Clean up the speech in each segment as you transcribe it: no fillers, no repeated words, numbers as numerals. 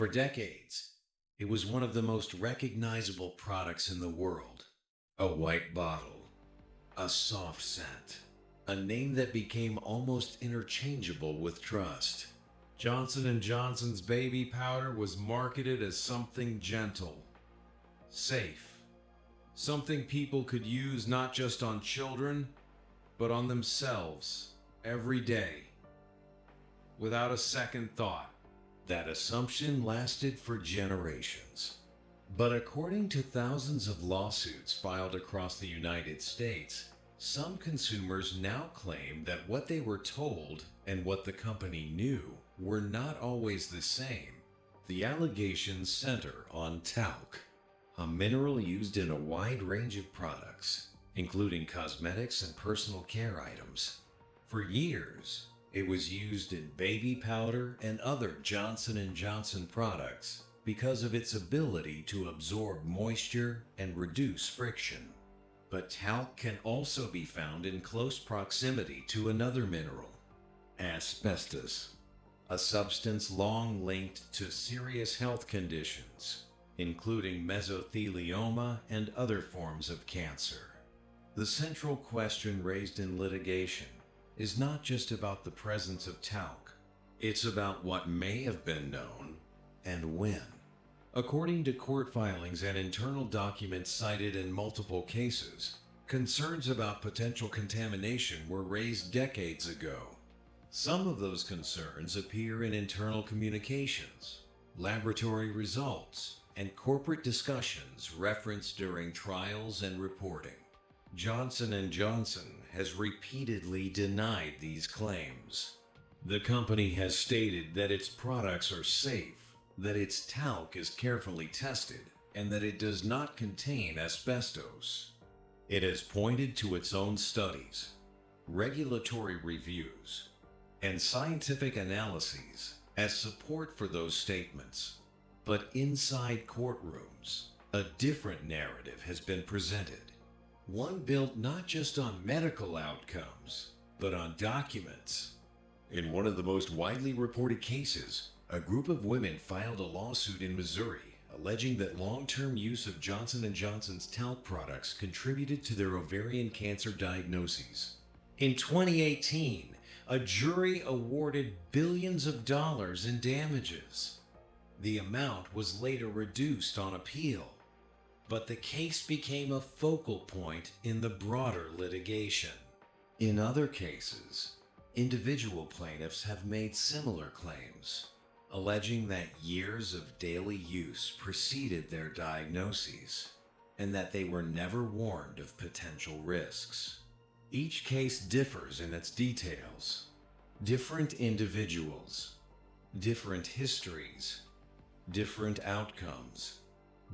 For decades, it was one of the most recognizable products in the world. A white bottle, a soft scent, a name that became almost interchangeable with trust. Johnson & Johnson's baby powder was marketed as something gentle, safe, something people could use not just on children, but on themselves every day, without a second thought. That assumption lasted for generations. But according to thousands of lawsuits filed across the United States, some consumers now claim that what they were told and what the company knew were not always the same. The allegations center on talc, a mineral used in a wide range of products, including cosmetics and personal care items. For years, it was used in baby powder and other Johnson & Johnson products because of its ability to absorb moisture and reduce friction. But talc can also be found in close proximity to another mineral, asbestos, a substance long linked to serious health conditions, including mesothelioma and other forms of cancer. The central question raised in litigation is not just about the presence of talc, it's about what may have been known and when. According to court filings and internal documents cited in multiple cases, concerns about potential contamination were raised decades ago. Some of those concerns appear in internal communications, laboratory results, and corporate discussions referenced during trials and reporting. Johnson & Johnson has repeatedly denied these claims. The company has stated that its products are safe, that its talc is carefully tested, and that it does not contain asbestos. It has pointed to its own studies, regulatory reviews, and scientific analyses as support for those statements. But inside courtrooms, a different narrative has been presented. One built not just on medical outcomes, but on documents. In one of the most widely reported cases, a group of women filed a lawsuit in Missouri alleging that long-term use of Johnson & Johnson's talc products contributed to their ovarian cancer diagnoses. In 2018, a jury awarded billions of dollars in damages. The amount was later reduced on appeal, but the case became a focal point in the broader litigation. In other cases, individual plaintiffs have made similar claims, alleging that years of daily use preceded their diagnoses, and that they were never warned of potential risks. Each case differs in its details. Different individuals, different histories, different outcomes.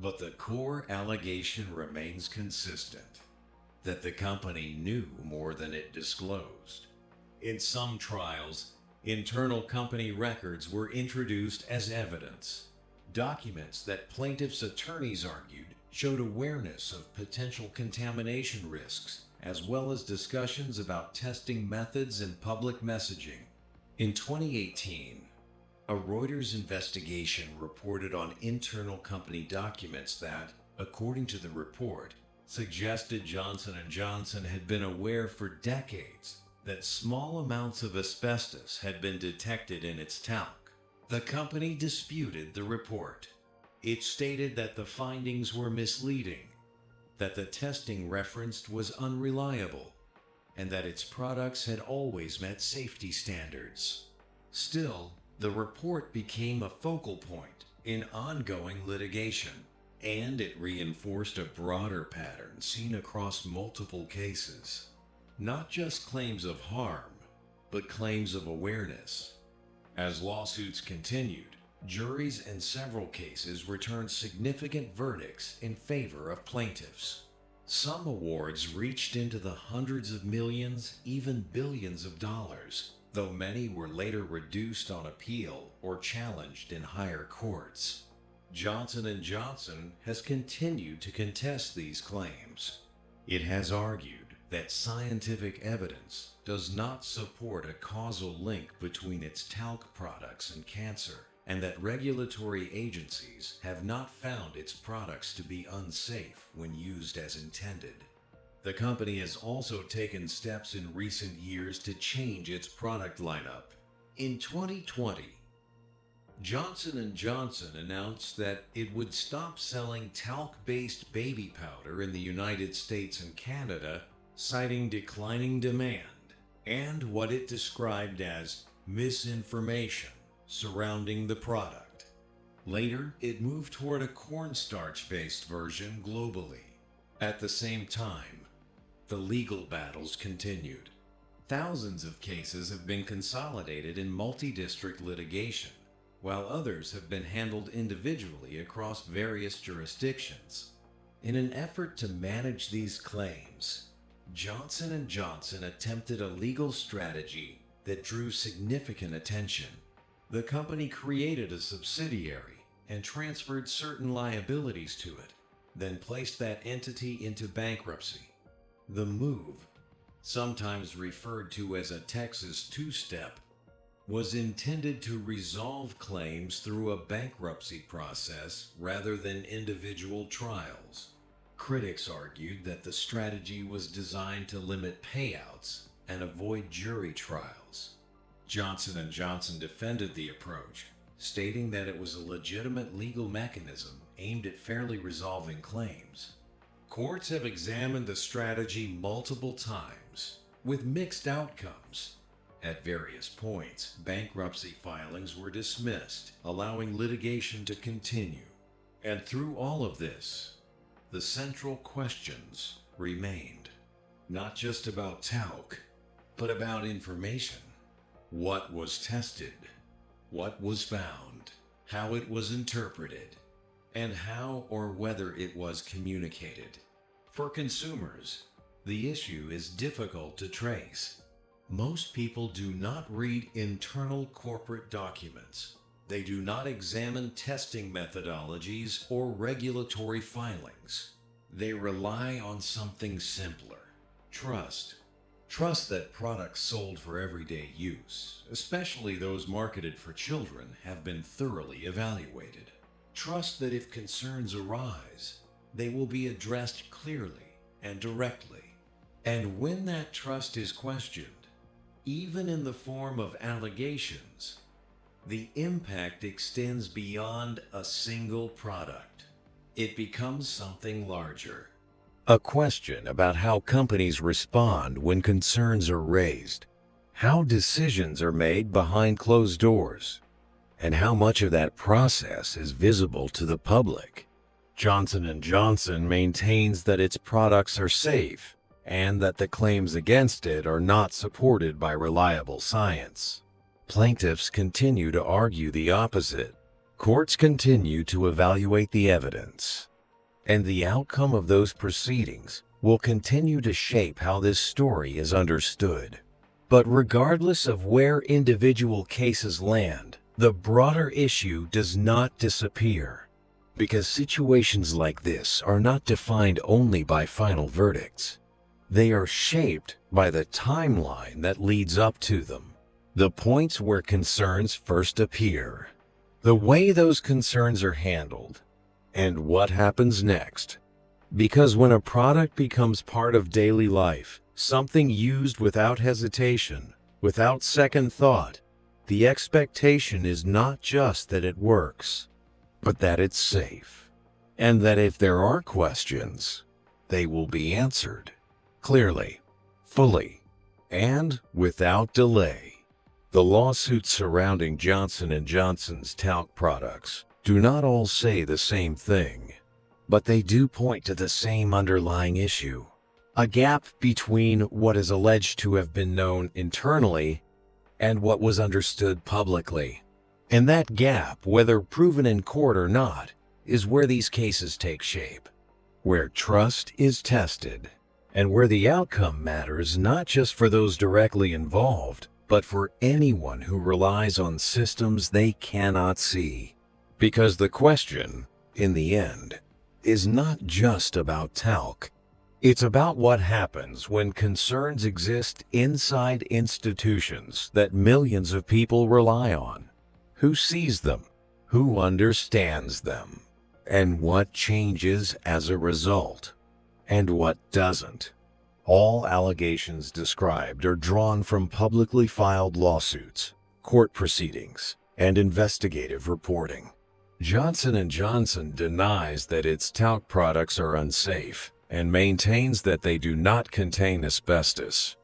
But the core allegation remains consistent, that the company knew more than it disclosed. In some trials, internal company records were introduced as evidence. Documents that plaintiffs' attorneys argued showed awareness of potential contamination risks, as well as discussions about testing methods and public messaging. In 2018, a Reuters investigation reported on internal company documents that, according to the report, suggested Johnson & Johnson had been aware for decades that small amounts of asbestos had been detected in its talc. The company disputed the report. It stated that the findings were misleading, that the testing referenced was unreliable, and that its products had always met safety standards. Still, the report became a focal point in ongoing litigation, and it reinforced a broader pattern seen across multiple cases. Not just claims of harm, but claims of awareness. As lawsuits continued, juries in several cases returned significant verdicts in favor of plaintiffs. Some awards reached into the hundreds of millions, even billions of dollars, though many were later reduced on appeal or challenged in higher courts. Johnson & Johnson has continued to contest these claims. It has argued that scientific evidence does not support a causal link between its talc products and cancer, and that regulatory agencies have not found its products to be unsafe when used as intended. The company has also taken steps in recent years to change its product lineup. In 2020, Johnson & Johnson announced that it would stop selling talc-based baby powder in the United States and Canada, citing declining demand and what it described as misinformation surrounding the product. Later, it moved toward a cornstarch-based version globally. At the same time, the legal battles continued. Thousands of cases have been consolidated in multi-district litigation, while others have been handled individually across various jurisdictions. In an effort to manage these claims, Johnson & Johnson attempted a legal strategy that drew significant attention. The company created a subsidiary and transferred certain liabilities to it, then placed that entity into bankruptcy. The move, sometimes referred to as a Texas two-step, was intended to resolve claims through a bankruptcy process rather than individual trials. Critics argued that the strategy was designed to limit payouts and avoid jury trials. Johnson & Johnson defended the approach, stating that it was a legitimate legal mechanism aimed at fairly resolving claims. Courts have examined the strategy multiple times, with mixed outcomes. At various points, bankruptcy filings were dismissed, allowing litigation to continue. And through all of this, the central questions remained. Not just about talc, but about information. What was tested? What was found? How it was interpreted? And how or whether it was communicated. For consumers, the issue is difficult to trace. Most people do not read internal corporate documents. They do not examine testing methodologies or regulatory filings. They rely on something simpler: trust. Trust that products sold for everyday use, especially those marketed for children, have been thoroughly evaluated. Trust that if concerns arise, they will be addressed clearly and directly. And when that trust is questioned, even in the form of allegations, the impact extends beyond a single product. It becomes something larger. A question about how companies respond when concerns are raised, how decisions are made behind closed doors, and how much of that process is visible to the public. Johnson & Johnson maintains that its products are safe and that the claims against it are not supported by reliable science. Plaintiffs continue to argue the opposite. Courts continue to evaluate the evidence, and the outcome of those proceedings will continue to shape how this story is understood. But regardless of where individual cases land, the broader issue does not disappear, because situations like this are not defined only by final verdicts. They are shaped by the timeline that leads up to them, the points where concerns first appear, the way those concerns are handled, and what happens next. Because when a product becomes part of daily life, something used without hesitation, without second thought, the expectation is not just that it works, but that it's safe, and that if there are questions, they will be answered clearly, fully, and without delay. The lawsuits surrounding Johnson & Johnson's talc products do not all say the same thing, but they do point to the same underlying issue: a gap between what is alleged to have been known internally and what was understood publicly. And that gap, whether proven in court or not, is where these cases take shape, where trust is tested, and where the outcome matters not just for those directly involved, but for anyone who relies on systems they cannot see. Because the question, in the end, is not just about talc. It's about what happens when concerns exist inside institutions that millions of people rely on. Who sees them? Who understands them? And what changes as a result? And what doesn't? All allegations described are drawn from publicly filed lawsuits, court proceedings, and investigative reporting. Johnson & Johnson denies that its talc products are unsafe and maintains that they do not contain asbestos.